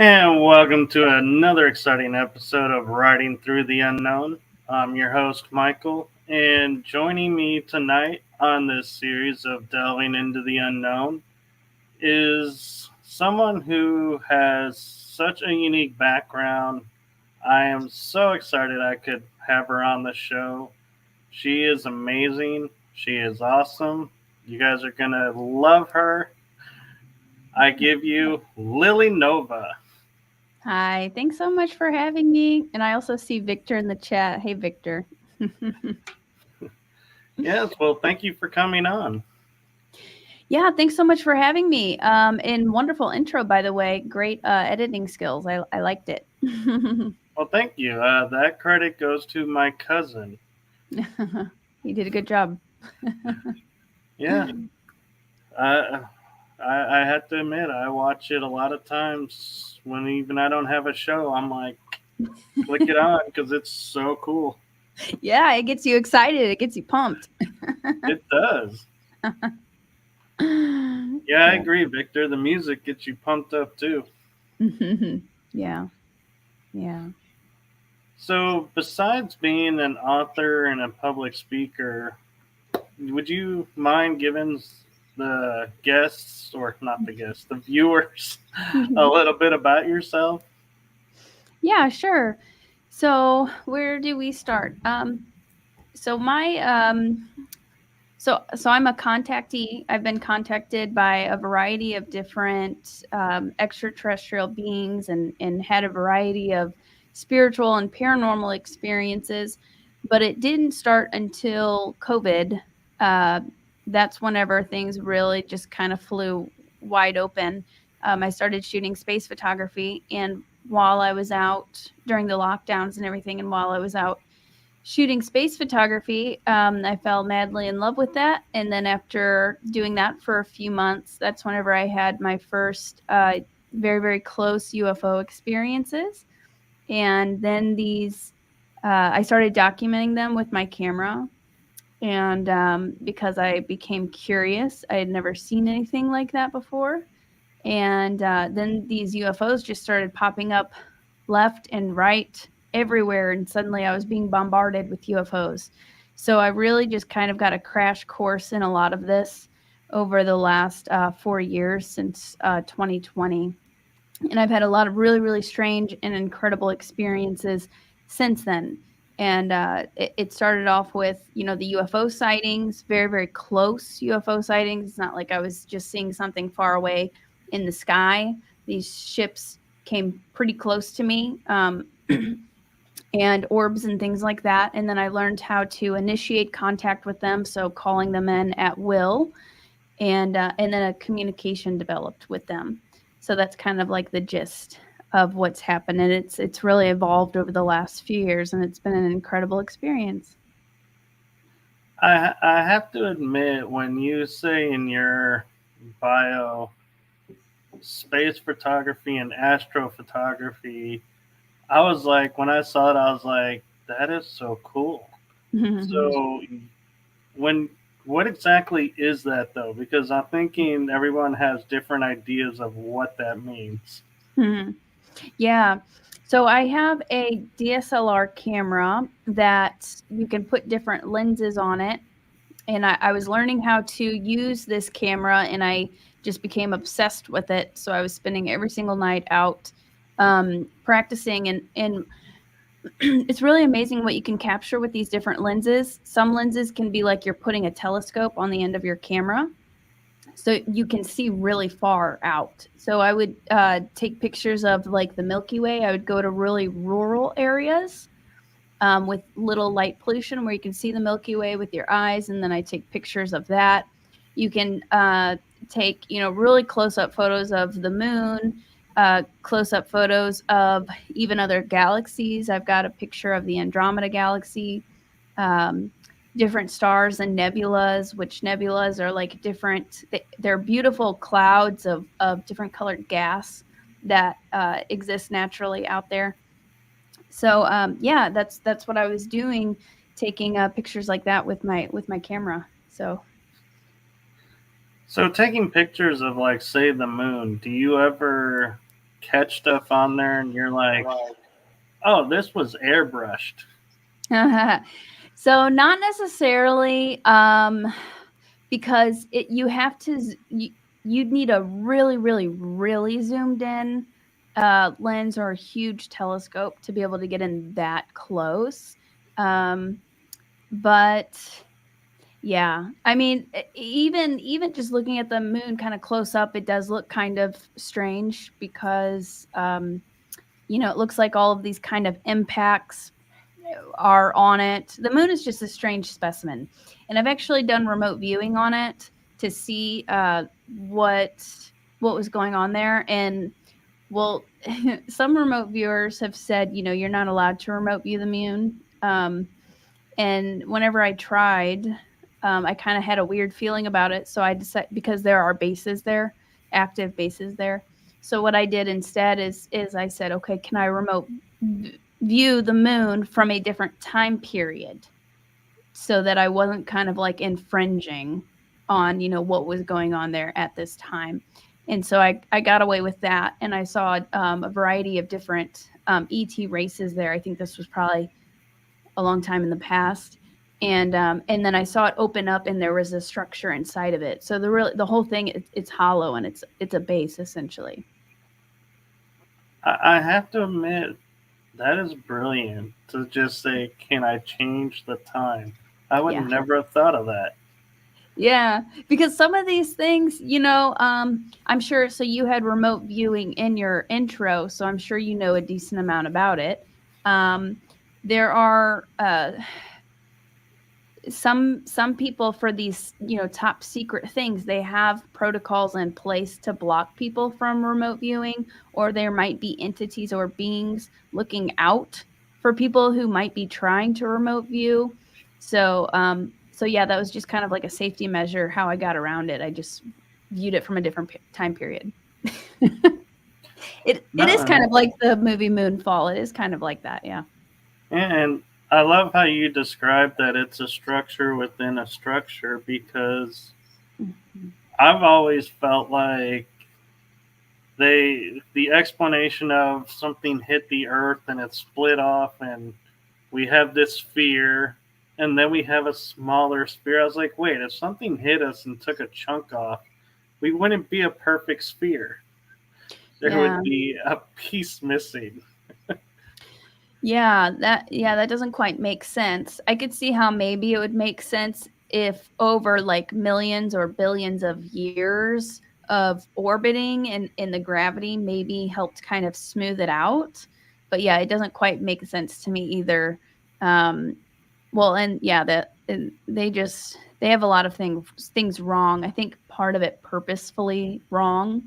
And welcome to another exciting episode of Riding Through the Unknown. I'm your host, Michael, and joining me tonight on this series of Delving into the Unknown is someone who has such a unique background. I am so excited I could have her on the show. She is amazing. She is awesome. You guys are going to love her. I give you Lily Nova. Hi, thanks so much for having me. And I also see Victor in the chat. Hey, Victor. Yes, well, thank you for coming on. Yeah, thanks so much for having me. And wonderful intro, by the way. Great editing skills. I liked it. Well, thank you. That credit goes to my cousin. You did a good job. Yeah, I, I have to admit, I watch it a lot of times when even I don't have a show. I'm like, click it on because it's so cool. Yeah, it gets you excited. It gets you pumped. It does. Yeah, I agree, Victor. The music gets you pumped up too. Yeah. Yeah. So, besides being an author and a public speaker, would you mind giving the guests, or not the guests, the viewers, a little bit about yourself? Yeah, sure. So where do we start? So my So I'm a contactee. I've been contacted by a variety of different extraterrestrial beings and had a variety of spiritual and paranormal experiences, but it didn't start until COVID. Uh, that's whenever things really just kind of flew wide open. I started shooting space photography, and while I was out during the lockdowns and everything, and while I was out shooting space photography, I fell madly in love with that. And then after doing that for a few months, that's whenever I had my first very, very close UFO experiences. And then I started documenting them with my camera. And because I became curious, I had never seen anything like that before. And then these UFOs just started popping up left and right everywhere. And suddenly I was being bombarded with UFOs. So I really just kind of got a crash course in a lot of this over the last 4 years since 2020. And I've had a lot of really, really strange and incredible experiences since then. And it started off with, the UFO sightings, very, very close UFO sightings. It's not like I was just seeing something far away in the sky. These ships came pretty close to me, and orbs and things like that. And then I learned how to initiate contact with them, so calling them in at will, and then a communication developed with them. So that's kind of like the gist of what's happened, and it's really evolved over the last few years, and it's been an incredible experience. I have to admit, when you say in your bio space photography and astrophotography, I was like, when I saw it, I was like, that is so cool. So, when what exactly is that though? Because I'm thinking everyone has different ideas of what that means. Yeah. So I have a DSLR camera that you can put different lenses on it. And I was learning how to use this camera, and I just became obsessed with it. So I was spending every single night out practicing, and it's really amazing what you can capture with these different lenses. Some lenses can be like you're putting a telescope on the end of your camera, so you can see really far out. So I would take pictures of like the Milky Way. I would go to really rural areas with little light pollution where you can see the Milky Way with your eyes, and then I take pictures of that. You can take really close up photos of the moon, close up photos of even other galaxies. I've got a picture of the Andromeda galaxy. Um, Different stars and nebulas, which nebulas are like they're beautiful clouds of different colored gas that exist naturally out there. So yeah, that's what I was doing, taking pictures like that with my camera. So So, taking pictures of, like, say, the moon, do you ever catch stuff on there and you're like, oh, this was airbrushed? So not necessarily, because you have to you'd need a really, really, really zoomed in lens or a huge telescope to be able to get in that close. But yeah, I mean, even just looking at the moon kind of close up, it does look kind of strange because it looks like all of these kind of impacts are on it. The moon is just a strange specimen, and I've actually done remote viewing on it to see what was going on there. And well, some remote viewers have said, you're not allowed to remote view the moon. And whenever I tried, I kind of had a weird feeling about it. So I decided, because there are bases there, active bases there. So what I did instead is I said, okay, can I remote view the moon from a different time period, so that I wasn't kind of like infringing on, what was going on there at this time. And so I got away with that. And I saw a variety of different ET races there. I think this was probably a long time in the past. And then I saw it open up, and there was a structure inside of it. So the whole thing, it's hollow, and it's a base essentially. I have to admit, that is brilliant to just say, can I change the time? I would never have thought of that. Yeah, because some of these things, I'm sure. So you had remote viewing in your intro, so I'm sure you know a decent amount about it. There are some people, for these top secret things, they have protocols in place to block people from remote viewing, or there might be entities or beings looking out for people who might be trying to remote view. So yeah, that was just kind of like a safety measure. How I got around it, I just viewed it from a different time period. It is kind of like the movie Moonfall. It is kind of like that, yeah. And I love how you describe that it's a structure within a structure, because I've always felt like the explanation of something hit the earth and it split off and we have this sphere and then we have a smaller sphere. I was like, wait, if something hit us and took a chunk off, we wouldn't be a perfect sphere. There would be a piece missing. Yeah, that doesn't quite make sense. I could see how maybe it would make sense if over like millions or billions of years of orbiting in the gravity maybe helped kind of smooth it out. But yeah, it doesn't quite make sense to me either. Well, and yeah, they have a lot of things wrong. I think part of it purposefully wrong,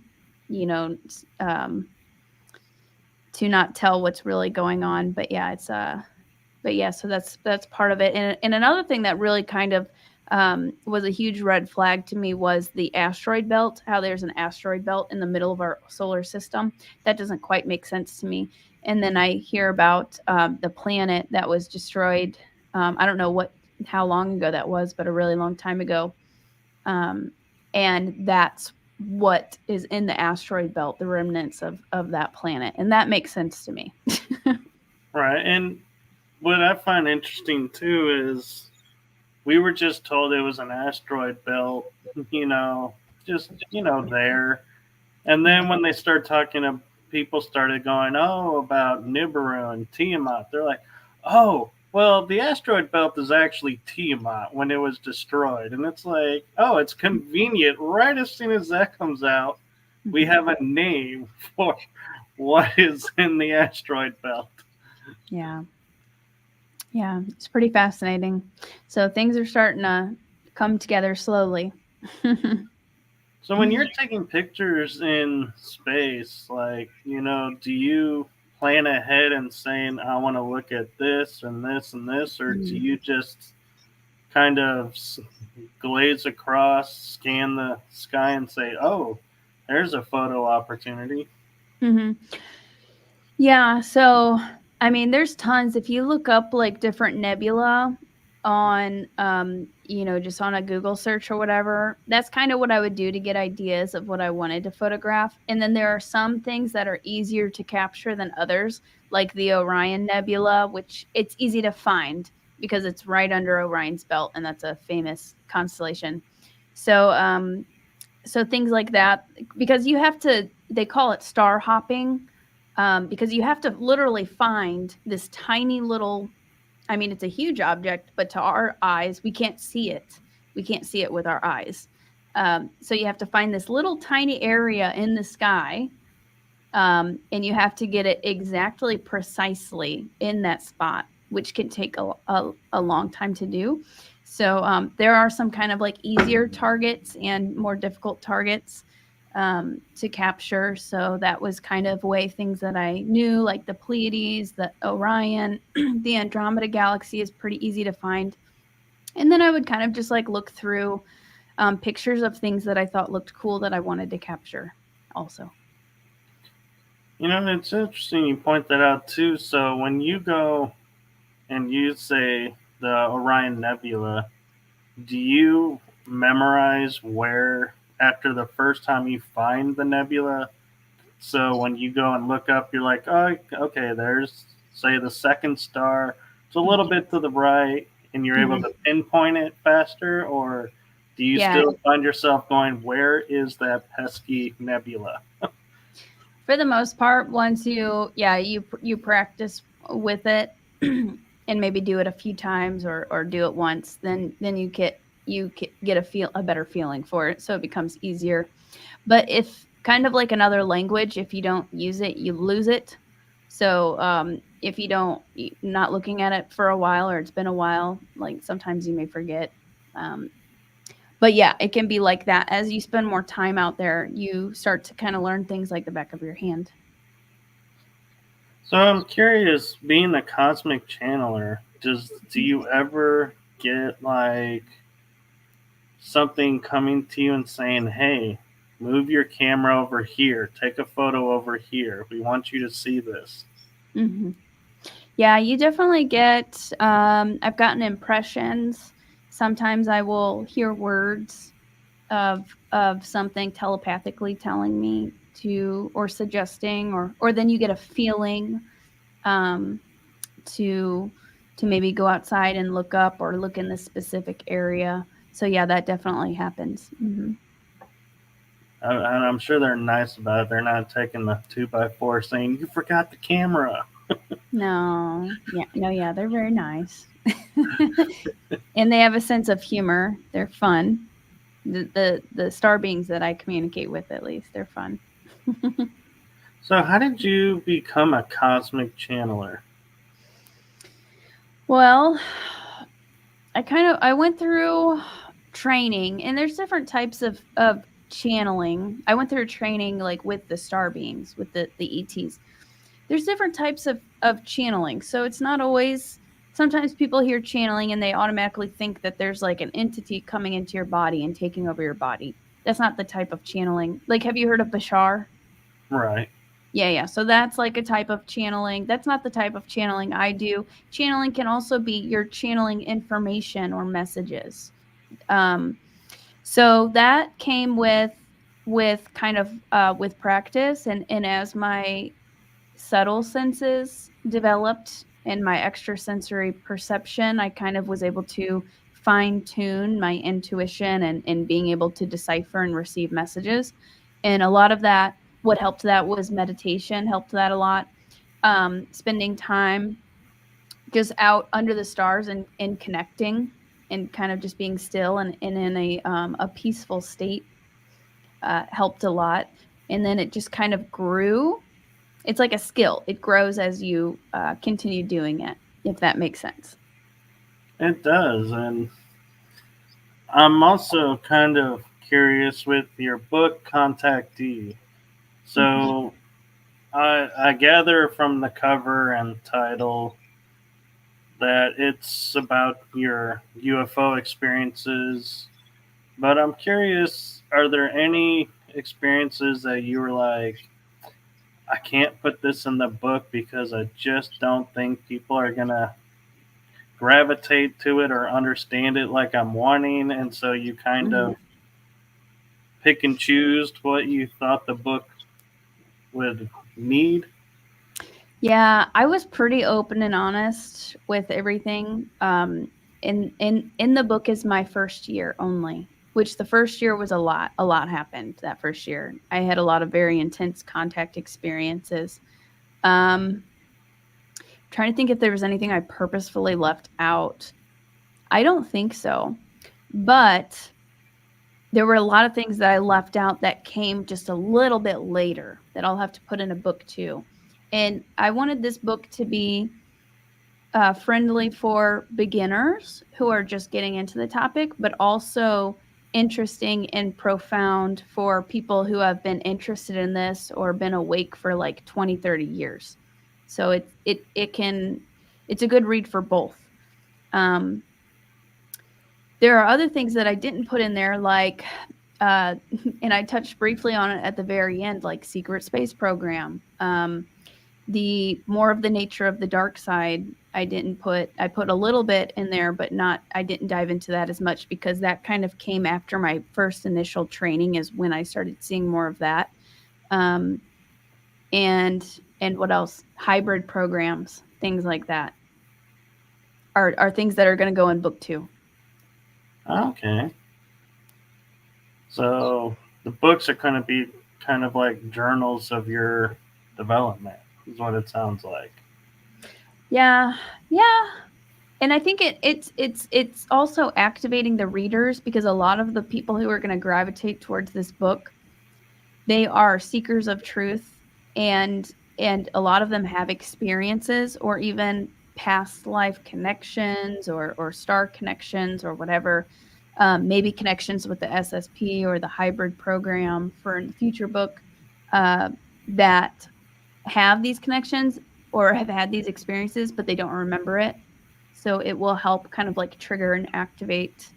to not tell what's really going on. But yeah, so that's part of it. And another thing that really kind of was a huge red flag to me was the asteroid belt. How there's an asteroid belt in the middle of our solar system. That doesn't quite make sense to me. And then I hear about the planet that was destroyed. I don't know how long ago that was, but a really long time ago. And that's what is in the asteroid belt, the remnants of that planet. And that makes sense to me. Right. And what I find interesting too is we were just told it was an asteroid belt, there. And then when they start talking, people started going, oh, about Nibiru and Tiamat. They're like, oh, well, the asteroid belt is actually Tiamat when it was destroyed. And it's like, oh, it's convenient. Right as soon as that comes out, we have a name for what is in the asteroid belt. Yeah. Yeah, it's pretty fascinating. So things are starting to come together slowly. So when you're taking pictures in space, like, do you plan ahead and saying, I want to look at this and this and this, or do you just kind of glaze across, scan the sky and say, oh, there's a photo opportunity? Yeah, so I mean, there's tons. If you look up like different nebula, on just on a Google search or whatever. That's kind of what I would do to get ideas of what I wanted to photograph. And then there are some things that are easier to capture than others, like the Orion Nebula, which it's easy to find because it's right under Orion's belt, and that's a famous constellation. So things like that, because you have to, they call it star hopping, because you have to literally find this tiny little, I mean, it's a huge object, but to our eyes, we can't see it. We can't see it with our eyes. So you have to find this little tiny area in the sky, and you have to get it exactly precisely in that spot, which can take a long time to do. So there are some kind of like easier targets and more difficult targets to capture. So that was kind of way things that I knew, like the Pleiades, the Orion, the Andromeda galaxy is pretty easy to find. And then I would kind of just like look through pictures of things that I thought looked cool that I wanted to capture also. It's interesting you point that out too. So when you go and you say the Orion Nebula, do you memorize where after the first time you find the nebula? So when you go and look up, you're like, oh, okay, there's, say, the second star. It's a little bit to the right, and you're able to pinpoint it faster? Or do you still find yourself going, where is that pesky nebula? For the most part, once you practice with it and maybe do it a few times or do it once, then you get a better feeling for it, so it becomes easier. But if kind of like another language, if you don't use it, you lose it. So if you don't, not looking at it for a while, or it's been a while, like sometimes you may forget. But yeah, it can be like that. As you spend more time out there, you start to kind of learn things like the back of your hand. So I'm curious, being a cosmic channeler, do you ever get like something coming to you and saying, hey, move your camera over here, take a photo over here, we want you to see this? Mm-hmm. Yeah, you definitely get, I've gotten impressions. Sometimes I will hear words of something telepathically telling me to, or suggesting, or then you get a feeling um, to maybe go outside and look up or look in this specific area. So yeah, that definitely happens. Mm-hmm. And I'm sure they're nice about it. They're not taking the 2x4 saying, you forgot the camera. No, yeah, they're very nice. And they have a sense of humor. They're fun. The star beings that I communicate with, at least, they're fun. So how did you become a cosmic channeler? Well, I went through training, and there's different types of channeling. I went through training like with the star beings, with the ETs. There's different types of channeling. So it's not always, sometimes people hear channeling and they automatically think that there's like an entity coming into your body and taking over your body. That's not the type of channeling. Like, have you heard of Bashar? Right. Yeah. So that's like a type of channeling. That's not the type of channeling I do. Channeling can also be you're channeling information or messages. Um, so that came with kind of with practice, and as my subtle senses developed and my extrasensory perception, I kind of was able to fine tune my intuition and being able to decipher and receive messages. And a lot of that, what helped that was meditation, helped that a lot. Spending time just out under the stars and connecting and kind of just being still and in a peaceful state helped a lot. And then it just kind of grew. It's like a skill. It grows as you continue doing it, if that makes sense. It does. And I'm also kind of curious with your book, Contactee. So I gather from the cover and title that it's about your UFO experiences. But I'm curious, are there any experiences that you were like, I can't put this in the book because I just don't think people are going to gravitate to it or understand it like I'm wanting, and so you kind of pick and choose what you thought the book would need. Yeah, I was pretty open and honest with everything. In the book is my first year only, which the first year was a lot. A lot happened that first year. I had a lot of very intense contact experiences. Trying to think if there was anything I purposefully left out. I don't think so, but there were a lot of things that I left out that came just a little bit later that I'll have to put in a book too. And I wanted this book to be friendly for beginners who are just getting into the topic, but also interesting and profound for people who have been interested in this or been awake for like 20, 30 years. So it's a good read for both. Um, there are other things that I didn't put in there, like, and I touched briefly on it at the very end, like secret space program. The more of the nature of the dark side, I put a little bit in there, but I didn't dive into that as much because that kind of came after my first initial training is when I started seeing more of that. Um, and what else? Hybrid programs, things like that are things that are going to go in book 2. Okay. So the books are going to be kind of like journals of your development, is what it sounds like. Yeah. And I think it's also activating the readers, because a lot of the people who are going to gravitate towards this book, they are seekers of truth, and a lot of them have experiences or even past life connections or star connections or whatever, maybe connections with the SSP or the hybrid program for in the future book, that have these connections or have had these experiences, but they don't remember it. So it will help kind of like trigger and activate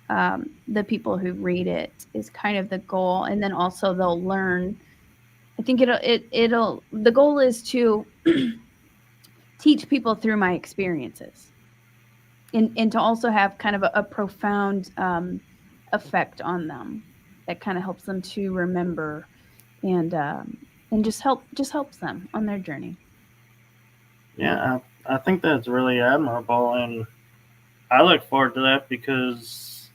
the people who read it is kind of the goal. And then also they'll learn. I think the goal is to teach people through my experiences, and to also have kind of a profound effect on them that kind of helps them to remember, and just helps them on their journey. Yeah, I think that's really admirable, and I look forward to that because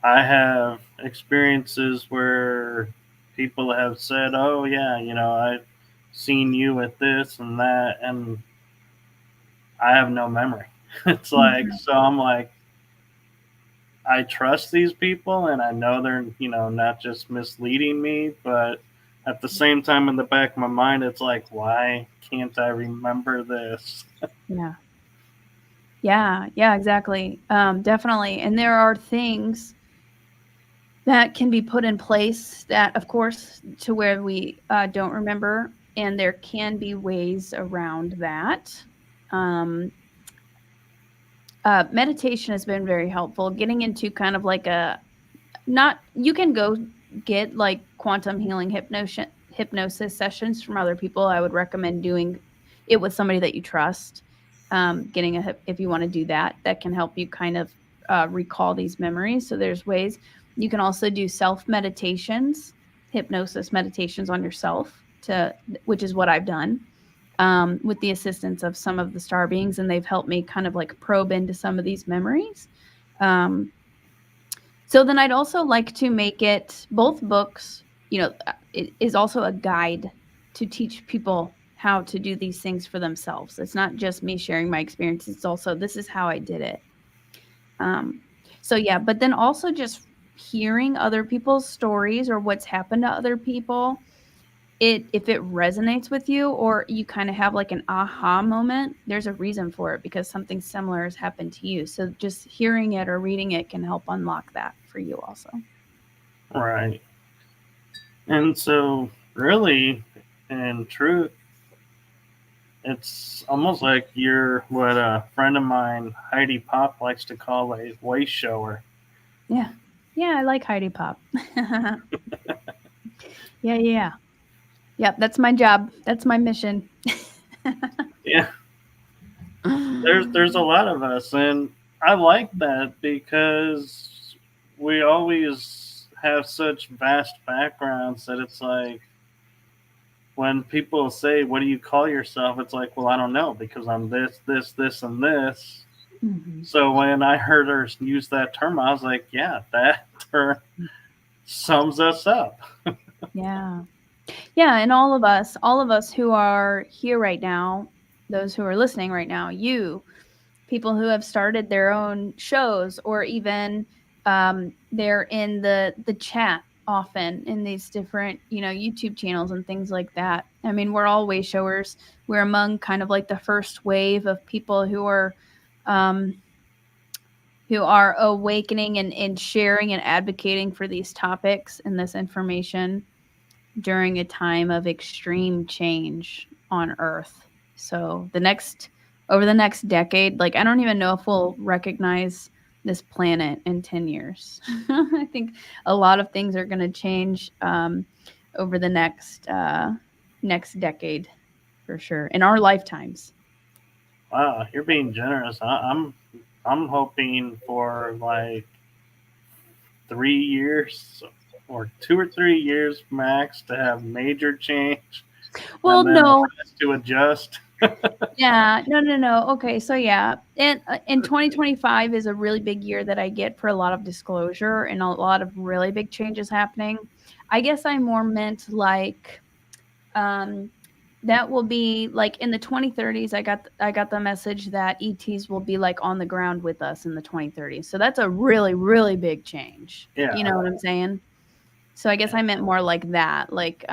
I have experiences where people have said, "Oh yeah, I've seen you with this and that," and I have no memory. It's like, Mhm. so I'm like, I trust these people, and I know they're not just misleading me, but at the same time, in the back of my mind, it's like, why can't I remember this? Yeah. Yeah, exactly. Definitely. And there are things that can be put in place that, of course, to where we don't remember, and there can be ways around that. Um, Meditation has been very helpful. Getting into kind of like not, you can go get like quantum healing hypnosis sessions from other people. I would recommend doing it with somebody that you trust. If you want to do that, that can help you kind of recall these memories. So there's ways. You can also do self meditations, hypnosis meditations on yourself, which is what I've done, with the assistance of some of the star beings, and they've helped me kind of like probe into some of these memories. So then I'd also like to make it, both books, it is also a guide to teach people how to do these things for themselves. It's not just me sharing my experience. It's also, this is how I did it. Um, so yeah, but then also just hearing other people's stories or what's happened to other people, if it resonates with you or you kind of have like an aha moment, there's a reason for it, because something similar has happened to you. So just hearing it or reading it can help unlock that for you also. Right. And so, really, in truth, it's almost like you're what a friend of mine, Heidi Pop, likes to call a way shower. Yeah. Yeah, I like Heidi Pop. Yeah. Yep, that's my job. That's my mission. Yeah. there's a lot of us, and I like that because we always have such vast backgrounds that it's like when people say, "What do you call yourself?" It's like, well, I don't know because I'm this, this, this, and this. Mm-hmm. So when I heard her use that term, I was like, yeah, that term sums us up. Yeah. Yeah, and all of us who are here right now, those who are listening right now, you, people who have started their own shows, or even they're in the chat often in these different, YouTube channels and things like that. I mean, we're all way showers. We're among kind of like the first wave of people um, who are awakening and sharing and advocating for these topics and this information during a time of extreme change on Earth. So over the next decade, like I don't even know if we'll recognize this planet in 10 years. I think a lot of things are going to change over the next decade for sure in our lifetimes. Wow, you're being generous. I'm hoping for like 3 years or 2 or 3 years max to have major change, Well, and then the no. rest to adjust. Yeah, no. Okay, so yeah, and 2025 is a really big year that I get for a lot of disclosure and a lot of really big changes happening. I guess I more meant like um that will be like in the 2030s. I got the message that ETs will be like on the ground with us in the 2030s. So that's a really big change. You Yeah, know what I'm saying? So I guess I meant more like that. Like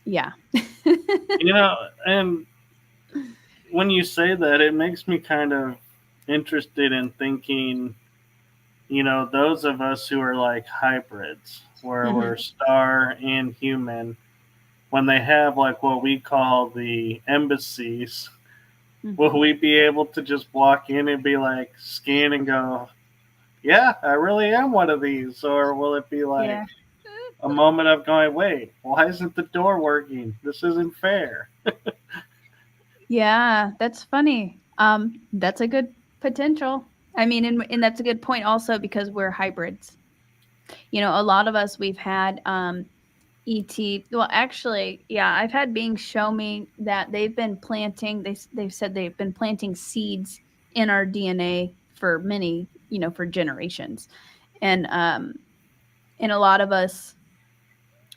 yeah. you know, and when you say that, it makes me kind of interested in thinking, those of us who are like hybrids, where we're Mhm. star and human, when they have like what we call the embassies, will Mhm. we be able to just walk in and be like, scan and go, yeah, I really am one of these? Or will it be like Yeah. a moment of going, wait, why isn't the door working? This isn't fair. Yeah, that's funny. That's a good potential. I mean, and that's a good point also because we're hybrids. A lot of us we've had ET. Well, actually, yeah, I've had beings show me that they've been planting. They've said they've been planting seeds in our DNA for many, for generations, and a lot of us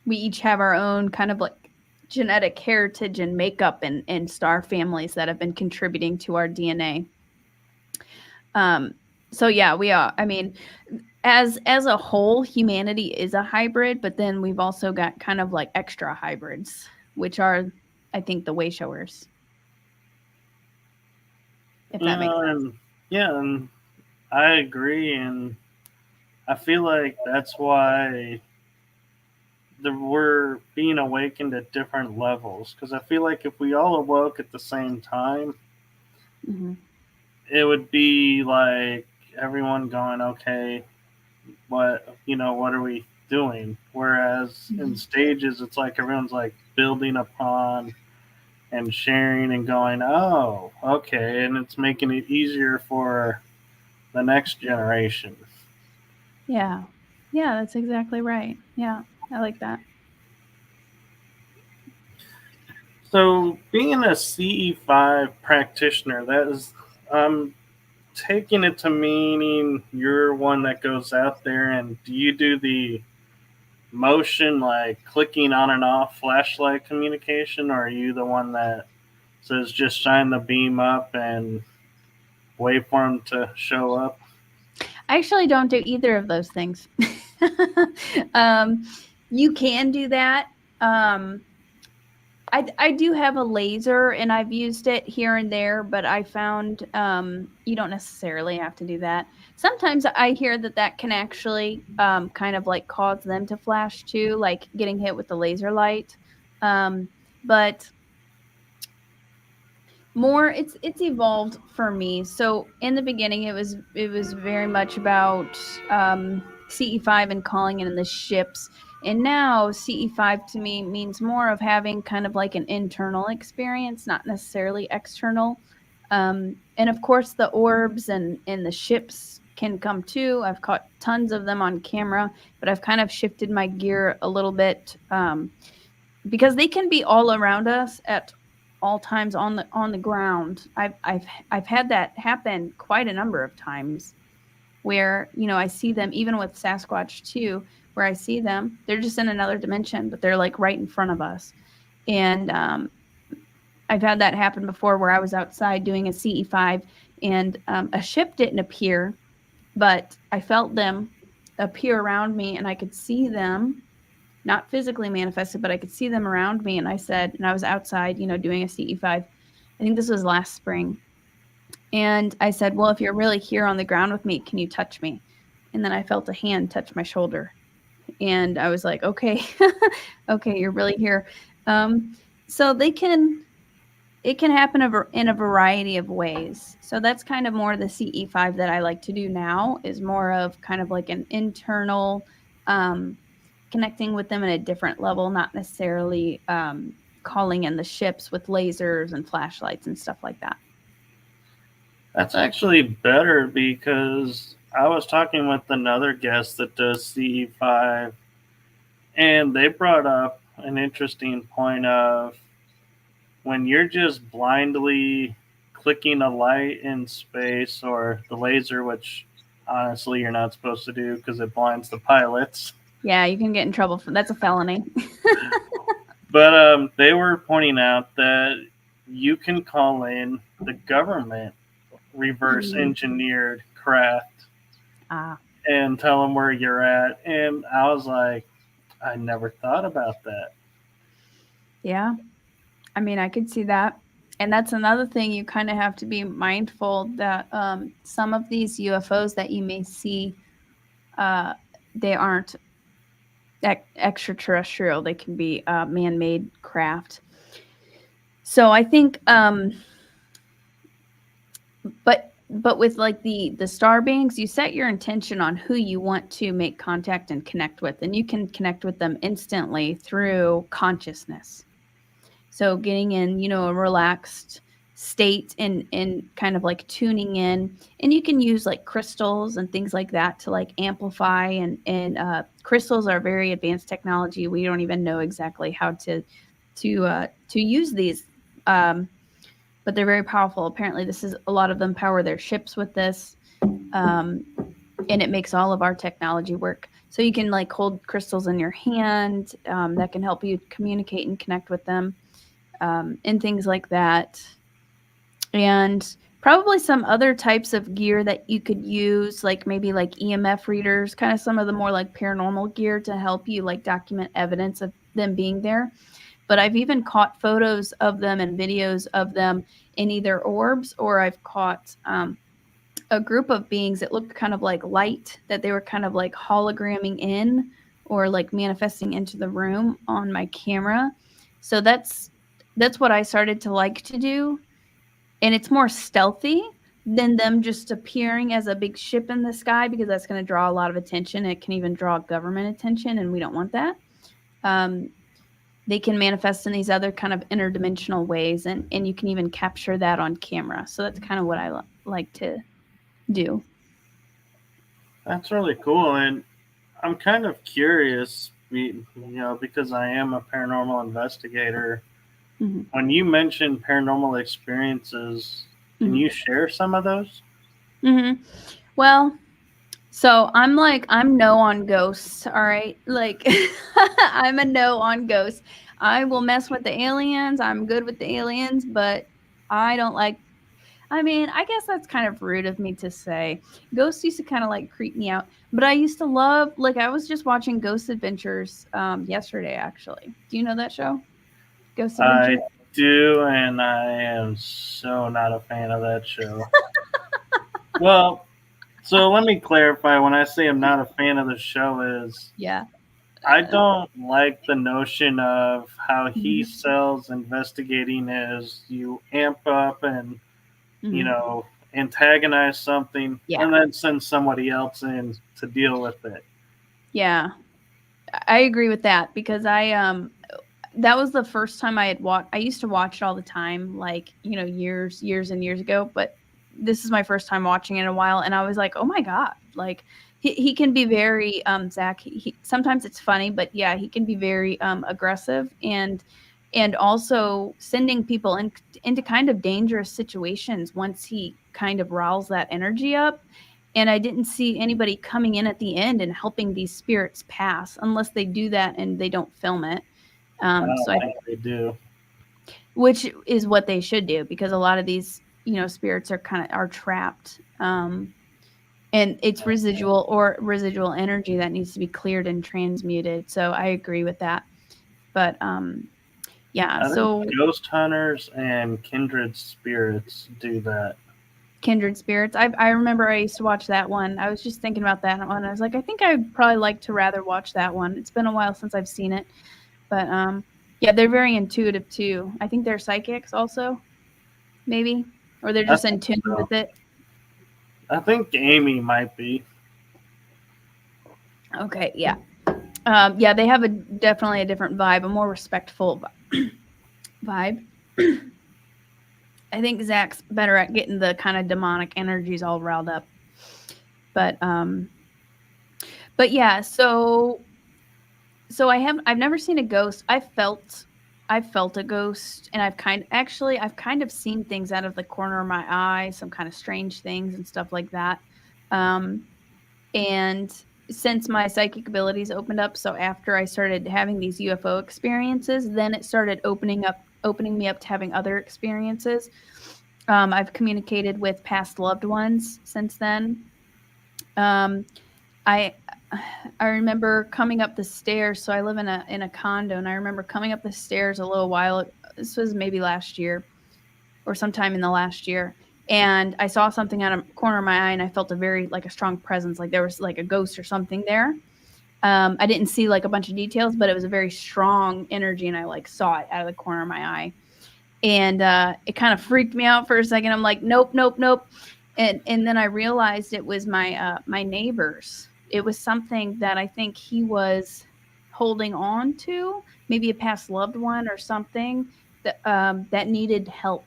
we each have our own kind of like genetic heritage and makeup and star families that have been contributing to our DNA. Um, so yeah, we are. I mean, as a whole, humanity is a hybrid, but then we've also got kind of like extra hybrids, which are, I think, the way showers, if that makes sense. And yeah, and I agree. And I feel like that's why we're being awakened at different levels. Because I feel like if we all awoke at the same time, Hmm. it would be like everyone going, okay, what are we doing? Whereas in Hmm. stages, it's like everyone's like building upon and sharing and going, oh, okay, and it's making it easier for the next generation. Yeah, yeah, that's exactly right. Yeah, I like that. So, being a CE5 practitioner, that is, I'm taking it to meaning you're one that goes out there and do you do the motion like clicking on and off flashlight communication, or are you the one that says just shine the beam up and wait for them to show up? I actually don't do either of those things. um, you can do that. Um, I do have a laser and I've used it here and there, but I found you don't necessarily have to do that. Sometimes I hear that that can actually kind of like cause them to flash too, like getting hit with the laser light. But more it's evolved for me. So in the beginning it was very much about CE5 and calling in the ships, and now CE5 to me means more of having kind of like an internal experience, not necessarily external. And of course, the orbs and the ships can come too. I've caught tons of them on camera, but I've kind of shifted my gear a little bit because they can be all around us at all times on the ground. I've had that happen quite a number of times where, you know, I see them even with Sasquatch too, where I see them, they're just in another dimension, but they're like right in front of us. And I've had that happen before where I was outside doing a CE5 and a ship didn't appear, but I felt them appear around me and I could see them, not physically manifested, but I could see them around me. And I said, and I was outside, you know, doing a CE5. I think this was last spring. And I said, well, if you're really here on the ground with me, can you touch me? And then I felt a hand touch my shoulder. And I was like, okay, okay, you're really here. So it can happen in a variety of ways. So that's kind of more the CE5 that I like to do now, is more of kind of like an internal connecting with them at a different level, not necessarily calling in the ships with lasers and flashlights and stuff like that. That's actually better because I was talking with another guest that does CE5, and they brought up an interesting point of when you're just blindly clicking a light in space or the laser, which honestly you're not supposed to do because it blinds the pilots. Yeah, you can get in trouble for that's a felony. But they were pointing out that you can call in the government reverse engineered craft and tell them where you're at. And I was like, I never thought about that. Yeah. I mean, I could see that. And that's another thing you kind of have to be mindful that some of these UFOs that you may see, they aren't extraterrestrial. They can be man-made craft. So I think, but with like the star beings, you set your intention on who you want to make contact and connect with, and you can connect with them instantly through consciousness. So getting in, you know, a relaxed state and kind of like tuning in, and you can use like crystals and things like that to like amplify and crystals are very advanced technology. We don't even know exactly how to use these. But they're very powerful. Apparently, this is a lot of them power their ships with this, and it makes all of our technology work. So you can like hold crystals in your hand that can help you communicate and connect with them, and things like that. And probably some other types of gear that you could use, like maybe like EMF readers, kind of some of the more like paranormal gear to help you like document evidence of them being there. But I've even caught photos of them and videos of them in either orbs, or I've caught a group of beings that looked kind of like light, that they were kind of like hologramming in or like manifesting into the room on my camera. So that's what I started to like to do. And it's more stealthy than them just appearing as a big ship in the sky, because that's going to draw a lot of attention. It can even draw government attention, and we don't want that. They can manifest in these other kind of interdimensional ways, and you can even capture that on camera. So that's kind of what I like to do. That's really cool. And I'm kind of curious, you know, because I am a paranormal investigator. Mm-hmm. When you mentioned paranormal experiences, can you share some of those? Mm-hmm. Well, so I'm no on ghosts, all right? Like, I'm a no on ghosts. I will mess with the aliens. I'm good with the aliens, but I don't like, I mean, I guess that's kind of rude of me to say. Ghosts used to kind of like creep me out, but I used to love, like, I was just watching Ghost Adventures yesterday, actually. Do you know that show? Ghost Adventures? I do, and I am so not a fan of that show. Well, so let me clarify. When I say I'm not a fan of the show, is I don't like the notion of how he sells investigating is you amp up and you know antagonize something and then send somebody else in to deal with it. Yeah, I agree with that, because that was the first time I had watched. I used to watch it all the time, like, years and years ago, but this is my first time watching it in a while, and I was like, oh my god, like he can be very Zach. Sometimes it's funny, but yeah, he can be very aggressive and also sending people into kind of dangerous situations once he kind of riles that energy up. And I didn't see anybody coming in at the end and helping these spirits pass unless they do that and they don't film it. I don't So I, think they do. which is what they should do, because a lot of these, spirits are trapped. And it's residual energy that needs to be cleared and transmuted. So I agree with that. But yeah, I think so ghost hunters and kindred spirits do that. Kindred Spirits. I remember I used to watch that one. I was just thinking about that one. I was like, I think I'd probably like to rather watch that one. It's been a while since I've seen it. But yeah, they're very intuitive too. I think they're psychics also, maybe. Or they're I just in think tune so. with it. I think Amy might be. Okay, yeah. Yeah, they have definitely a different vibe, a more respectful vibe. I think Zach's better at getting the kind of demonic energies all riled up. But yeah, so I've never seen a ghost. I've felt a ghost, and I've kind of seen things out of the corner of my eye, some kind of strange things and stuff like that. And since my psychic abilities opened up, so after I started having these UFO experiences, then it started opening me up to having other experiences. I've communicated with past loved ones since then. I remember coming up the stairs. So I live in a condo, and I remember coming up the stairs a little while. This was maybe last year or sometime in the last year. And I saw something out of the corner of my eye, and I felt a strong presence, like there was like a ghost or something there. I didn't see like a bunch of details, but it was a very strong energy, and I like saw it out of the corner of my eye. And it kind of freaked me out for a second. I'm like, nope, nope, nope. And then I realized it was my neighbors. It was something that I think he was holding on to, maybe a past loved one or something that needed help.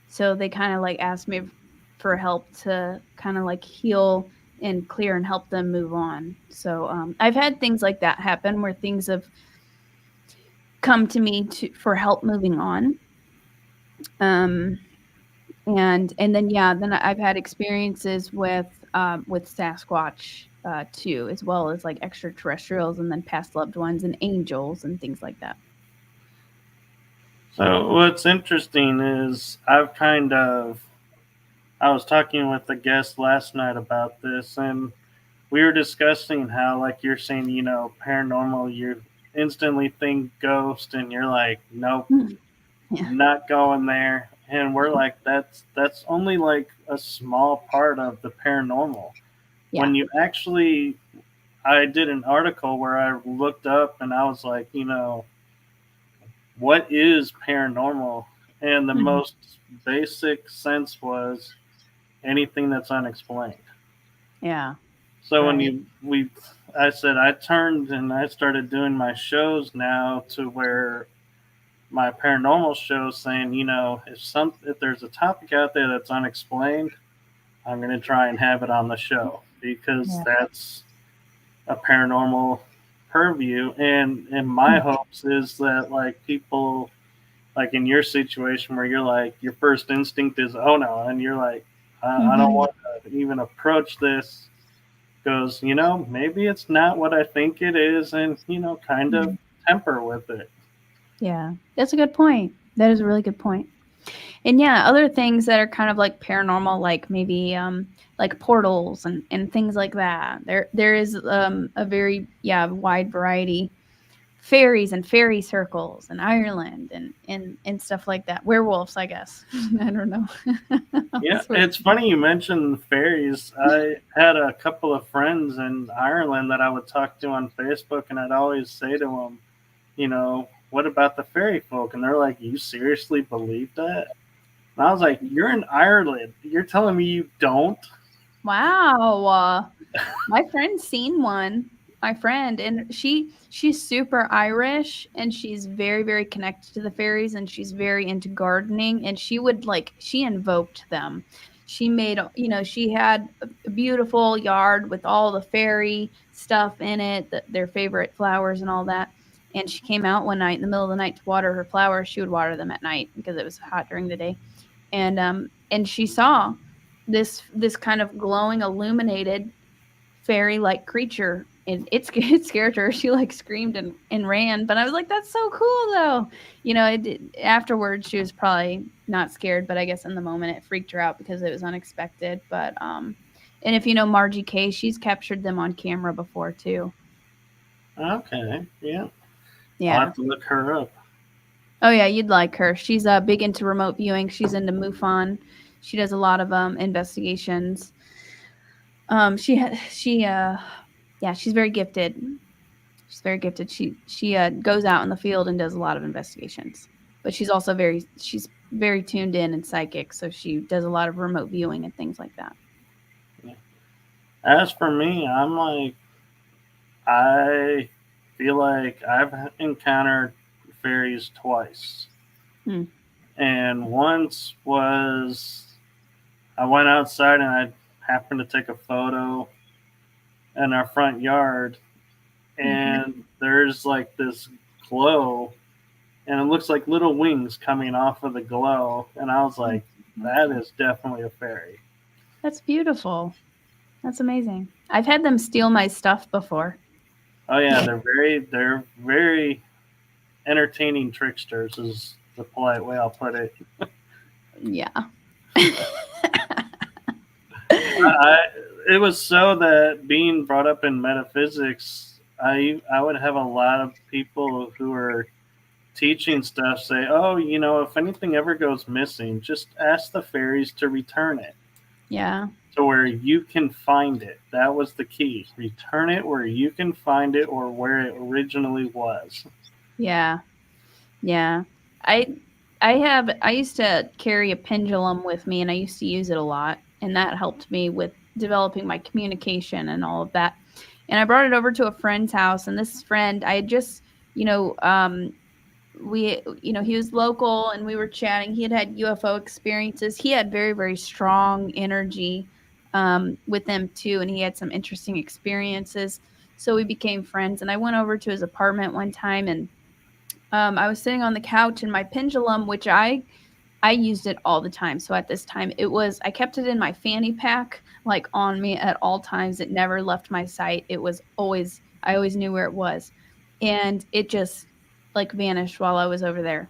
So they kind of like asked me for help to kind of like heal and clear and help them move on. So I've had things like that happen where things have come to me for help moving on. Um, and then yeah, then I've had experiences with Sasquatch too, as well as like extraterrestrials, and then past loved ones and angels and things like that. So what's interesting is I was talking with a guest last night about this, and we were discussing how, like you're saying, paranormal, you instantly think ghost, and you're like, nope, Yeah. not going there. And we're like, that's only like a small part of the paranormal. Yeah. When you actually, I did an article where I looked up and I was like, what is paranormal? And the Mhm. most basic sense was anything that's unexplained. Yeah. So Right. I said I turned and I started doing my shows now to where my paranormal show saying, if there's a topic out there that's unexplained, I'm going to try and have it on the show because Yeah. that's a paranormal purview. And my Mhm. hopes is that like people like in your situation where you're like your first instinct is oh no, and you're like I don't Mhm. want to even approach this. Goes, maybe it's not what I think it is, and kind of Mhm. temper with it. Yeah. That's a good point. That is a really good point. And yeah, other things that are kind of like paranormal, like maybe like portals and things like that. There is a very wide variety. Fairies and fairy circles and Ireland and stuff like that. Werewolves, I guess. I don't know. Yeah, That's what. it's funny you mentioned fairies. I had a couple of friends in Ireland that I would talk to on Facebook, and I'd always say to them, what about the fairy folk? And they're like, you seriously believe that? And I was like, you're in Ireland. You're telling me you don't? Wow. My friend's seen one. my friend, and she's super Irish, and she's very, very connected to the fairies, and she's very into gardening, and she invoked them. She made, she had a beautiful yard with all the fairy stuff in it, their favorite flowers and all that. And she came out one night in the middle of the night to water her flowers. She would water them at night because it was hot during the day. And she saw this kind of glowing, illuminated fairy-like creature, and it scared her. She like screamed and ran, but I was like, that's so cool though. Afterwards she was probably not scared, but I guess in the moment it freaked her out because it was unexpected. But and if you know Margie Kay, she's captured them on camera before too. Okay, yeah. I'll Yeah. have to look her up. Oh yeah, you'd like her. She's big into remote viewing. She's into MUFON. She does a lot of investigations. Yeah, she's very gifted. She's very gifted. She goes out in the field and does a lot of investigations. But she's very tuned in and psychic, so she does a lot of remote viewing and things like that. Yeah. As for me, I feel like I've encountered fairies twice. And once was I went outside and I happened to take a photo in our front yard, and there's like this glow, and it looks like little wings coming off of the glow, and I was like, that is definitely a fairy. That's beautiful. That's amazing. I've had them steal my stuff before. Oh yeah, they're very entertaining tricksters, is the polite way I'll put it. Yeah. It was so that being brought up in metaphysics, I would have a lot of people who are teaching stuff say, oh, if anything ever goes missing, just ask the fairies to return it. Yeah. To where you can find it. That was the key. Return it where you can find it or where it originally was. Yeah. Yeah. I used to carry a pendulum with me, and I used to use it a lot, and that helped me with developing my communication and all of that. And I brought it over to a friend's house, and this friend, I had just, he was local, and we were chatting. He had UFO experiences. He had very, very strong energy with them too, and he had some interesting experiences. So we became friends, and I went over to his apartment one time, and I was sitting on the couch, and my pendulum, which I used it all the time. So at this time, I kept it in my fanny pack, like on me at all times. It never left my sight. I always knew where it was. And it just like vanished while I was over there.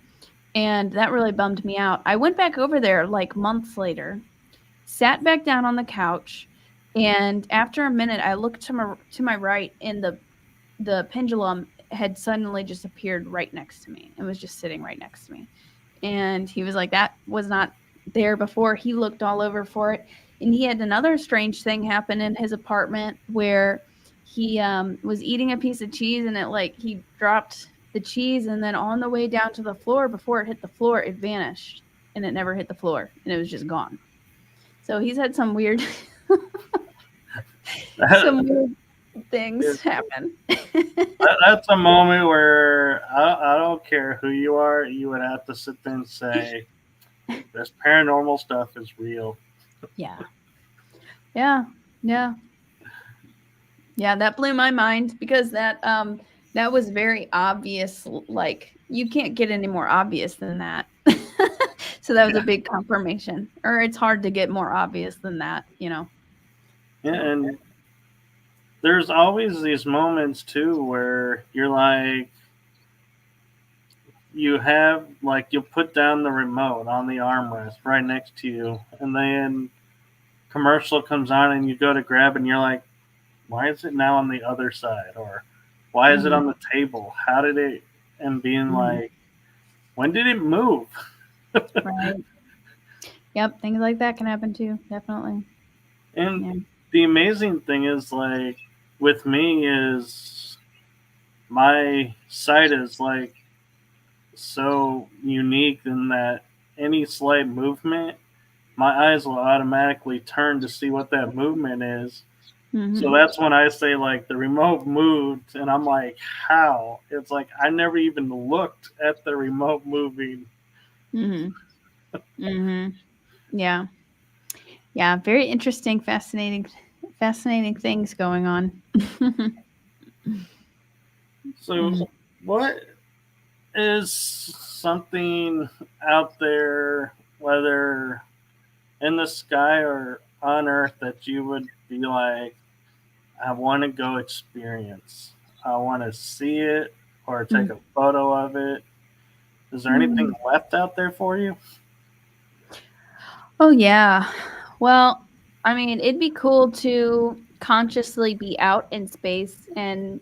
And that really bummed me out. I went back over there like months later, sat back down on the couch, and after a minute, I looked to my right, and the pendulum had suddenly just appeared right next to me and was just sitting right next to me. And he was like, that was not there before. He looked all over for it. And he had another strange thing happen in his apartment where he was eating a piece of cheese, and he dropped the cheese, and then on the way down to the floor, before it hit the floor, it vanished, and it never hit the floor, and it was just gone. So he's had some weird things happen. That's a moment where I don't care who you are, you would have to sit there and say, this paranormal stuff is real. Yeah. That blew my mind, because that was very obvious. Like, you can't get any more obvious than that. So that was a big confirmation. Or it's hard to get more obvious than that, Yeah, and there's always these moments too where you're like, you'll put down the remote on the armrest right next to you, and then commercial comes on and you go to grab it, and you're like, why is it now on the other side? Or why is it on the table? How did it, and being like, when did it move? Right. Yep, things like that can happen too, definitely. And the amazing thing is, like, with me is my sight is like so unique in that any slight movement, my eyes will automatically turn to see what that movement is. So that's when I say like the remote moved, and I'm like, how? It's like I never even looked at the remote moving. Yeah. Yeah. Very interesting, fascinating things going on. So what is something out there, whether in the sky or on Earth, that you would be like, I want to go experience? I want to see it or take a photo of it. Is there anything left out there for you? Oh, yeah. Well, I mean, it'd be cool to consciously be out in space and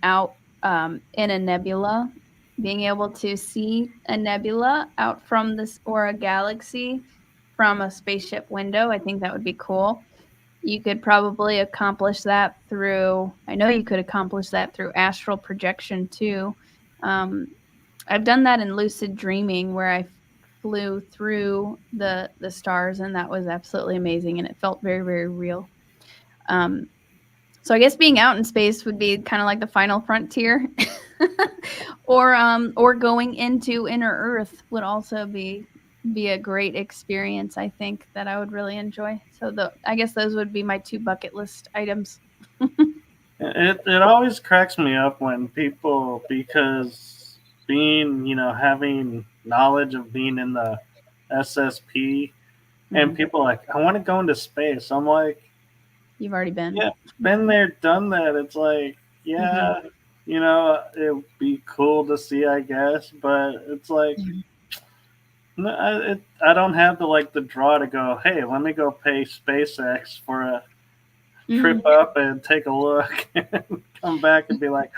out in a nebula, being able to see a nebula out from this or a galaxy from a spaceship window. I think that would be cool. You could probably accomplish that through, I know you could accomplish that through astral projection too. Um, I've done that in lucid dreaming where I flew through the stars, and that was absolutely amazing, and it felt very, very real. Um, so I guess being out in space would be kind of like the final frontier, or going into inner Earth would also be a great experience. I think that I would really enjoy. So I guess those would be my 2 bucket list items. It always cracks me up when people, because being, having knowledge of being in the SSP, and people like, I want to go into space. I'm like, You've already been. yeah, been there, done that. It's like, yeah, it'd be cool to see, I guess, but it's like, no, I don't have the draw to go, hey, let me go pay SpaceX for a trip up and take a look and come back and be like,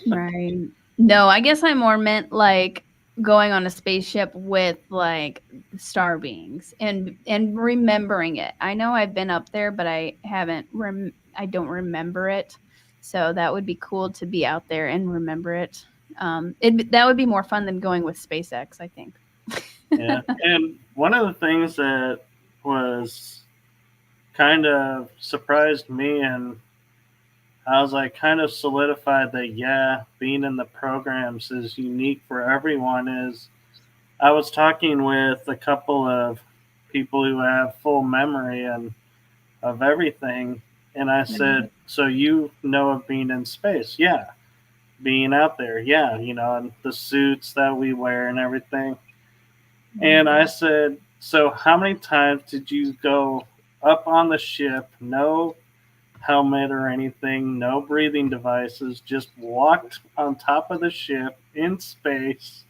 Right. No, I guess I more meant like going on a spaceship with like star beings and remembering it. I know I've been up there, but I haven't I don't remember it. So that would be cool to be out there and remember it. That would be more fun than going with SpaceX, I think. yeah. And one of the things that was kind of surprised me, and I was like kind of solidified that, yeah, being in the programs is unique for everyone, is I was talking with a couple of people who have full memory and of everything, and I said, so you know of being in space? Yeah. Being out there? Yeah, and the suits that we wear and everything. And I said, so how many times did you go up on the ship, no helmet or anything, no breathing devices, just walked on top of the ship in space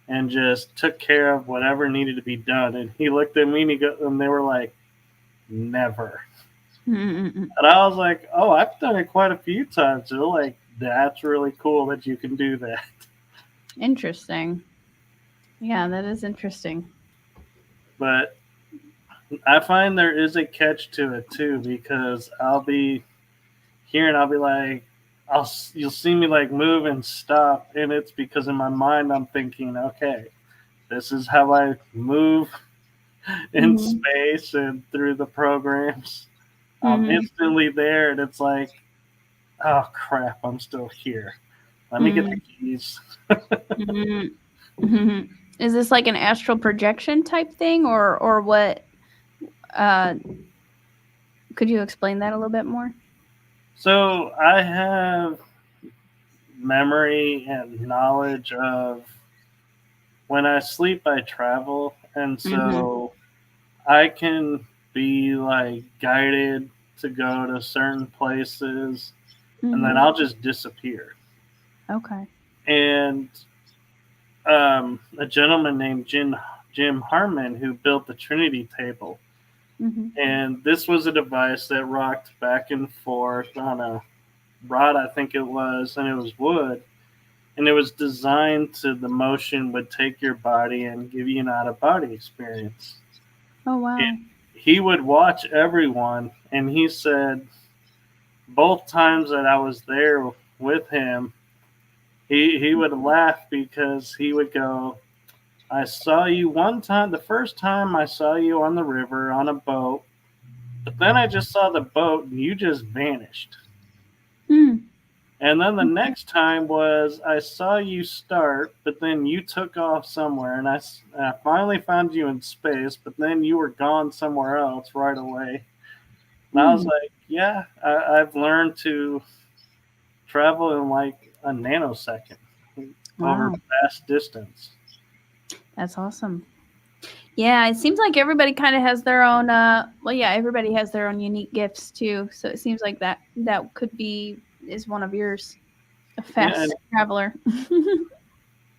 and just took care of whatever needed to be done? And he looked at me and they were like, never. And I was like, oh, I've done it quite a few times. They're like, that's really cool that you can do that. Interesting. Yeah, that is interesting. But I find there is a catch to it too, because I'll be here and I'll be like, you'll see me like move and stop, and it's because in my mind I'm thinking, okay, this is how I move in space and through the programs. I'm instantly there, and it's like, oh crap, I'm still here. Let me get the keys. Is this like an astral projection type thing, or what? Could you explain that a little bit more? So I have memory and knowledge of when I sleep, I travel, and so I can be like guided to go to certain places, and then I'll just disappear. Okay. And a gentleman named Jim Harmon, who built the Trinity table, and this was a device that rocked back and forth on a rod, I think it was, and it was wood. And it was designed to, the motion would take your body and give you an out of body experience. Oh, wow. And he would watch everyone, and he said both times that I was there with him, he would laugh because he would go, I saw you one time, the first time I saw you on the river on a boat, But then I just saw the boat and you just vanished. Hmm. And then the next time was I saw you start, but then you took off somewhere, and I finally found you in space, but then you were gone somewhere else right away. And I was like, yeah, I've learned to travel in like a nanosecond over Wow. vast distance. That's awesome. Yeah, it seems like everybody kind of has their own everybody has their own unique gifts too. So it seems like that could be is one of yours, a Yeah, and fast traveler.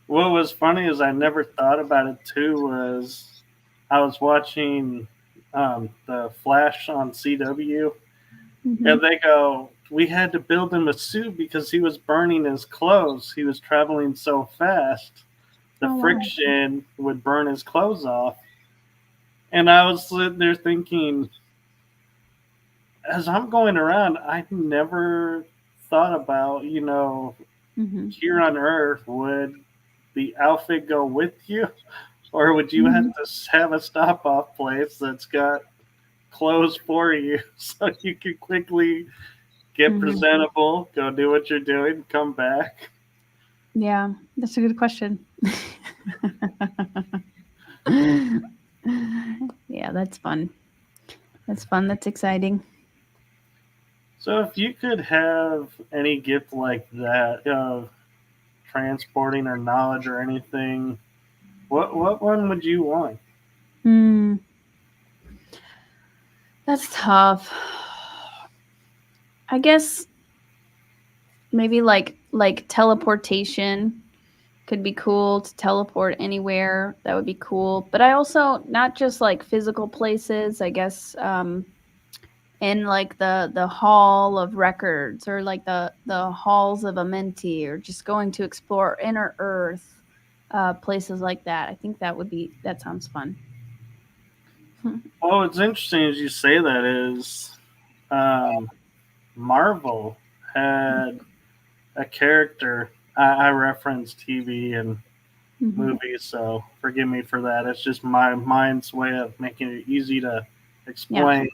what was funny is I never thought about it too. Was I was watching the Flash on CW, Mm-hmm. and they go, we had to build him a suit because he was burning his clothes. He was traveling so fast. The Oh wow. friction would burn his clothes off. And I was sitting there thinking, as I'm going around, I never thought about, Mm-hmm. here on Earth, would the outfit go with you? Or would you have Mm-hmm. to have a stop off place that's got clothes for you so you can quickly get Mm-hmm. presentable, go do what you're doing, come back? Yeah, that's a good question. Yeah, that's fun. That's fun. That's exciting. So if you could have any gift like that of transporting or knowledge or anything, what one would you want? Hmm. That's tough. I guess maybe like teleportation could be cool to teleport anywhere. That would be cool. But I also not just like physical places, I guess in like the hall of records or like the halls of Amenti or just going to explore inner earth places like that. I think that sounds fun. Well, what's interesting as you say that is Marvel had a character. I reference TV and Mm-hmm. movies, so forgive me for that. It's just my mind's way of making it easy to Yeah. explain.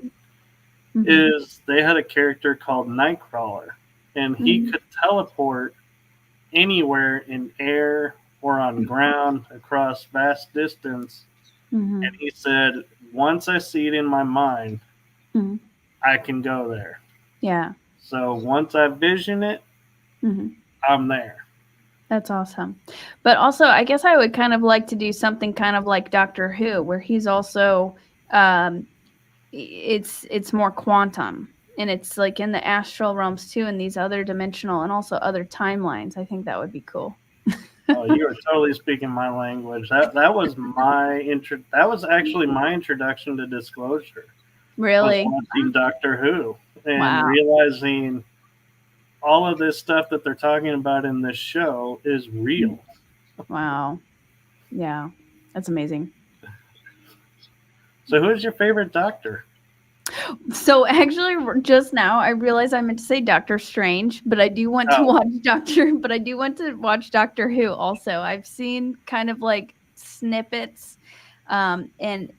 Mm-hmm. Is they had a character called Nightcrawler, and he Mm-hmm. could teleport anywhere in air or on ground across vast distance. Mm-hmm. And he said, once I see it in my mind, Mm-hmm. I can go there. Yeah. So once I vision it, Mm-hmm. I'm there. That's awesome. But also, I guess I would kind of like to do something kind of like Doctor Who, where he's also um, it's more quantum and it's like in the astral realms too, and these other dimensional and also other timelines. I think that would be cool. Oh, you are totally speaking my language. That was my intro. That was actually my introduction to disclosure. Was Really? watching Doctor Who and Wow. realizing all of this stuff that they're talking about in this show is real. Wow. Yeah. That's amazing. So, who's your favorite Doctor? So actually just now I realized I meant to say Doctor Strange, but I do want to Oh, watch Doctor Who also. I've seen kind of like snippets and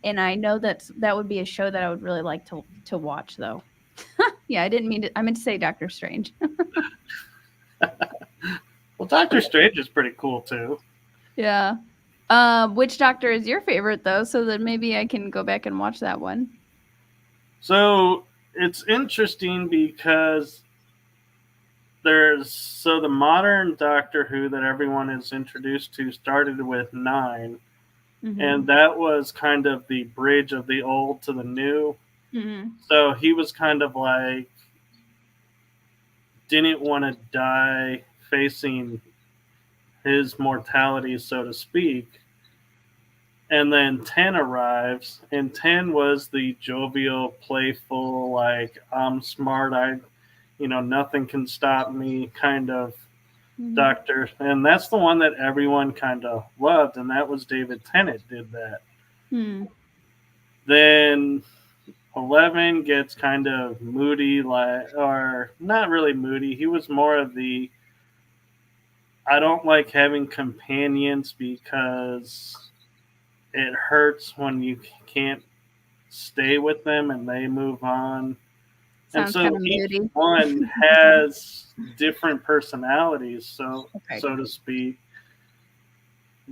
I know that would be a show that I would really like to watch though. Yeah, I meant to say Doctor Strange. well, Doctor Strange is pretty cool too. Yeah. Which Doctor is your favorite though, so that maybe I can go back and watch that one. So it's interesting because the modern Doctor Who that everyone is introduced to started with 9, Mhm. and that was kind of the bridge of the old to the new. Mhm. So he was kind of like didn't want to die facing his mortality, so to speak. And then 10 arrives, and 10 was the jovial, playful, like, I'm smart, nothing can stop me kind of Mhm. doctor. And that's the one that everyone kind of loved, and that was David Tennant did that. Hmm. Then 11 gets kind of moody, like, or not really moody. He was more of the I don't like having companions because it hurts when you can't stay with them and they move on. And Sounds kind so of each moody. one has different personalities, Okay. so to speak.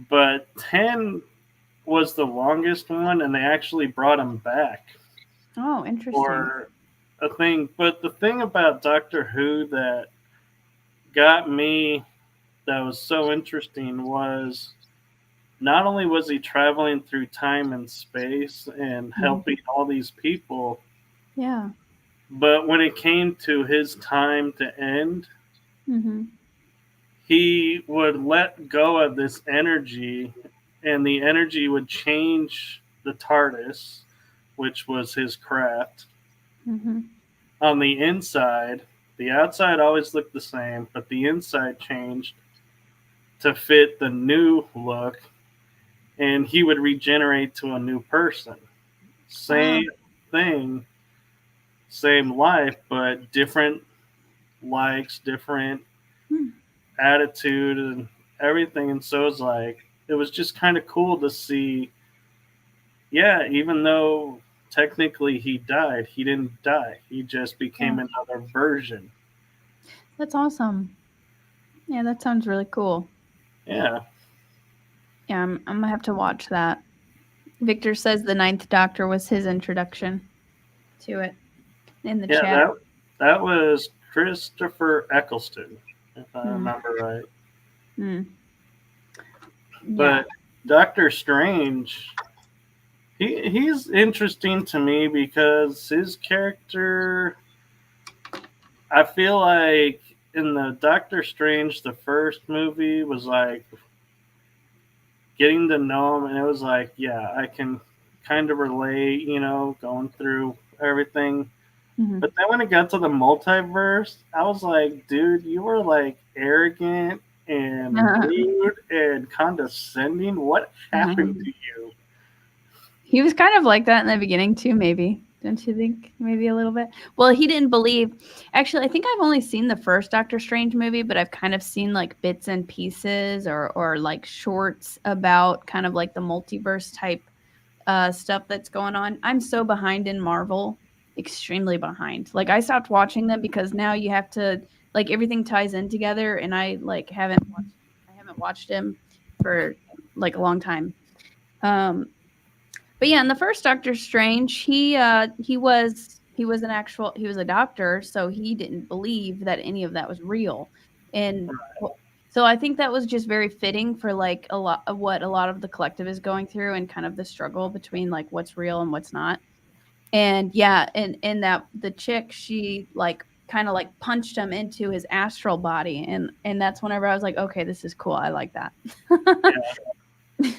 But 10 was the longest one, and they actually brought him back Oh, interesting. for a thing. But the thing about Doctor Who that got me that was so interesting was not only was he traveling through time and space and Mhm. helping all these people, Yeah. but when it came to his time to end, Mm-hmm. he would let go of this energy, and the energy would change the TARDIS, which was his craft, Mm-hmm. on the inside. The outside always looked the same, but the inside changed to fit the new look, and he would regenerate to a new person. Wow. Same thing, same life, but different likes, different Hmm. attitude, and everything. And so it's like, it was just kind of cool to see. Yeah, even though technically he died, he didn't die. He just Yeah. became another version. That's awesome. Yeah, that sounds really cool. Yeah, Yeah, I'm gonna have to watch that. Victor says the Ninth Doctor was his introduction to it in the yeah. chat. That was Christopher Eccleston, if I Hmm. remember right. Hmm. Yeah. But Doctor Strange, he's interesting to me because his character, I feel like in the Doctor Strange, the first movie was like getting to know him, and it was like, yeah, I can kind of relate, going through everything. Hmm. But then when it got to the multiverse, I was like, dude, you were like arrogant and rude and condescending. What happened to you? He was kind of like that in the beginning too, maybe. Don't you think? Maybe a little bit. Well, he didn't believe. Actually, I think I've only seen the first Doctor Strange movie, but I've kind of seen like bits and pieces or like shorts about kind of like the multiverse type stuff that's going on. I'm so behind in Marvel, extremely behind. Like I stopped watching them because now you have to like everything ties in together, and I haven't watched him for like a long time. Um, but yeah, in the first Doctor Strange, he was a doctor, so he didn't believe that any of that was real. And so I think that was just very fitting for like a lot of what a lot of the collective is going through and kind of the struggle between like what's real and what's not. And yeah, and that the chick, she like kind of like punched him into his astral body, and that's whenever I was like, okay, this is cool. I like that.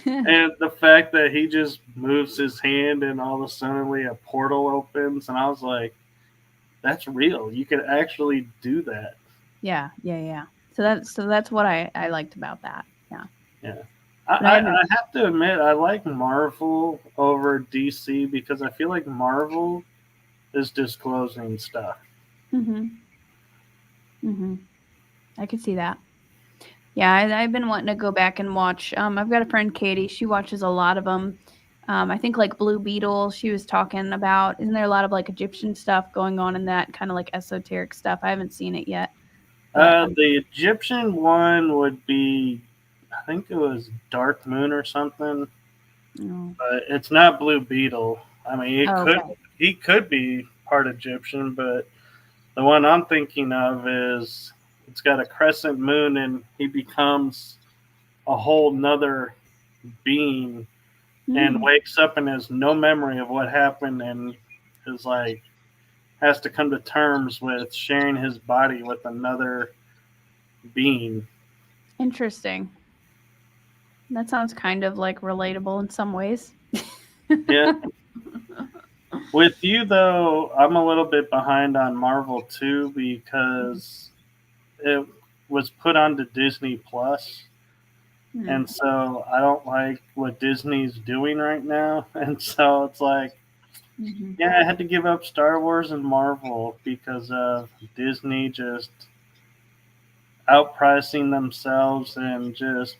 And the fact that he just moves his hand and all of a sudden a portal opens, and I was like, that's real. You could actually do that. Yeah, yeah, yeah. So that's what I liked about that. Yeah. Yeah. But I I haven't. have to admit, I like Marvel over DC because I feel like Marvel is disclosing stuff. Mhm. Mhm. I could see that. Yeah, I've been wanting to go back and watch. I've got a friend Katie. She watches a lot of them. I think like Blue Beetle. She was talking about. Isn't there a lot of like Egyptian stuff going on in that kind of like esoteric stuff? I haven't seen it yet, but The Egyptian one would be, I think it was Dark Moon or something, oh, but it's not Blue Beetle. I mean, oh, okay. he could be part Egyptian, but the one I'm thinking of is it's got a crescent moon, and he becomes a whole nother being and Hmm. wakes up and has no memory of what happened, and is like has to come to terms with sharing his body with another being. Interesting. That sounds kind of like relatable in some ways. Yeah. With you though, I'm a little bit behind on Marvel too because it was put onto Disney Plus, Hmm. and so I don't like what Disney's doing right now, and so it's like, Hmm. yeah, I had to give up Star Wars and Marvel because of Disney just outpricing themselves and just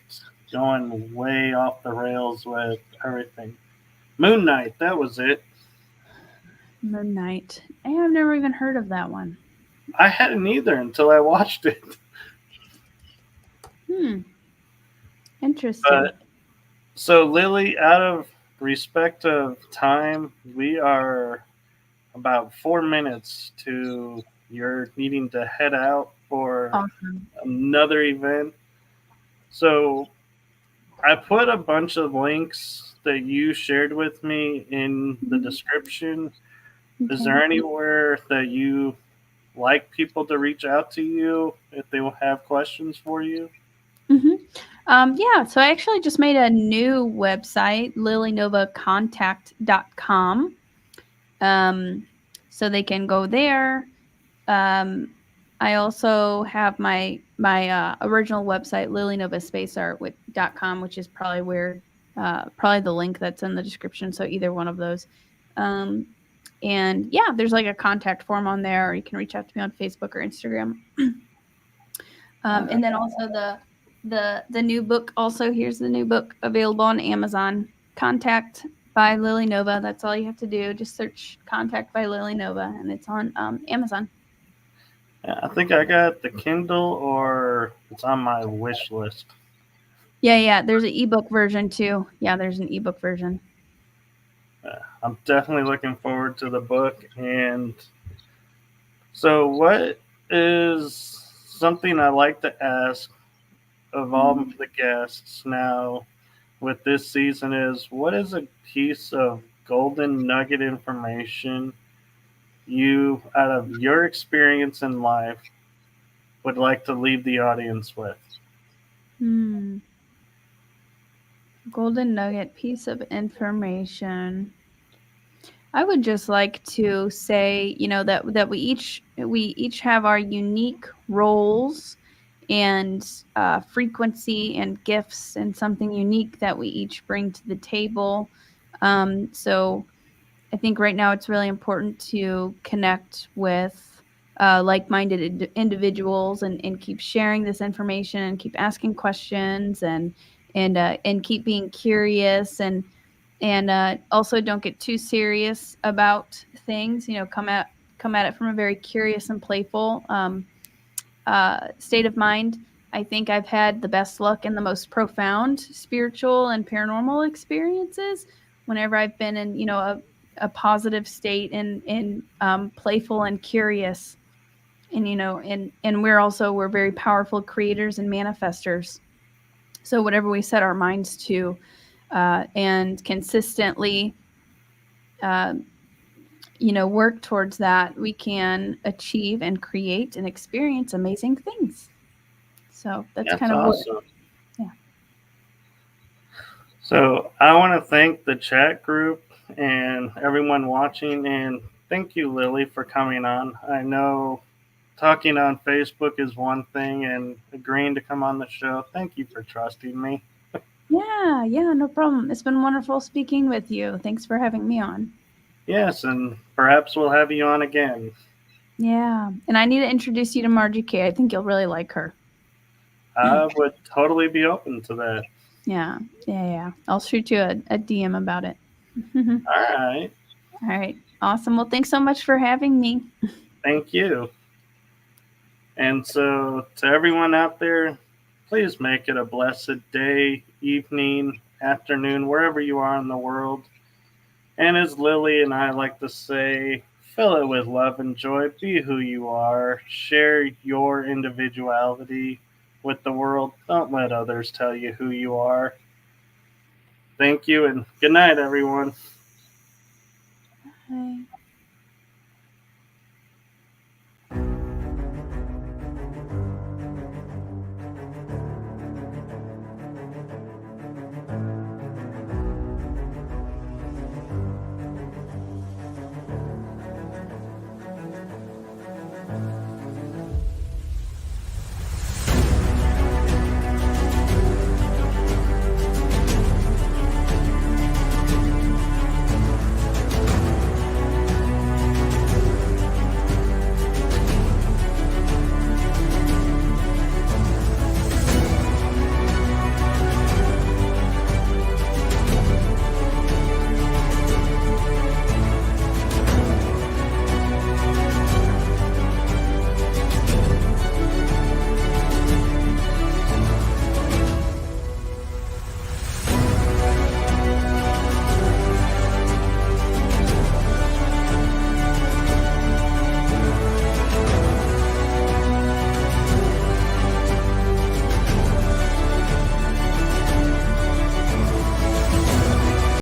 going way off the rails with everything. Moon Knight, that was it. Moon Knight. I've never even heard of that one. I hadn't either until I watched it. Interesting. So, Lily, out of respect of time, we are about 4 minutes to you're needing to head out for Awesome. another event. So, I put a bunch of links that you shared with me in the description. Is there anywhere that you like people to reach out to you if they will have questions for you? Yeah, so I actually just made a new website, lilynovacontact.com. So they can go there. I also have my original website, lilynovaspaceart.com, which is probably where probably the link that's in the description. So either one of those. And yeah, there's like a contact form on there, or you can reach out to me on Facebook or Instagram. And then also the new book. Also, here's the new book available on Amazon. Contact by Lily Nova. That's all you have to do. Just search Contact by Lily Nova, and it's on Amazon. I think I got the Kindle, or it's on my wish list. Yeah. There's an ebook version too. Yeah, there's an ebook version. I'm definitely looking forward to the book. And so, what is something I like to ask of all the guests now with this season is what is a piece of golden nugget information you, out of your experience in life, would like to leave the audience with? Golden nugget piece of information. I would just like to say, that we each have our unique roles and frequency and gifts and something unique that we each bring to the table. So I think right now it's really important to connect with like-minded individuals and keep sharing this information and keep asking questions and keep being curious and also don't get too serious about things. Come at it from a very curious and playful state of mind. I think I've had the best luck and the most profound spiritual and paranormal experiences whenever I've been in, a positive state and playful and curious. And we're very powerful creators and manifestors. So whatever we set our minds to and consistently, work towards that, we can achieve and create and experience amazing things. So that's That's kind of what. awesome. Yeah. So I want to thank the chat group and everyone watching, and thank you, Lily, for coming on. I know talking on Facebook is one thing, and agreeing to come on the show. Thank you for trusting me. Yeah, no problem. It's been wonderful speaking with you. Thanks for having me on. Yes, and perhaps we'll have you on again. Yeah, and I need to introduce you to Margie K. I think you'll really like her. I would totally be open to that. Yeah. I'll shoot you a DM about it. All right. All right. Awesome. Well, thanks so much for having me. Thank you. And so, to everyone out there, please make it a blessed day, evening, afternoon, wherever you are in the world. And as Lily and I like to say, fill it with love and joy. Be who you are. Share your individuality with the world. Don't let others tell you who you are. Thank you, and good night, everyone. Bye.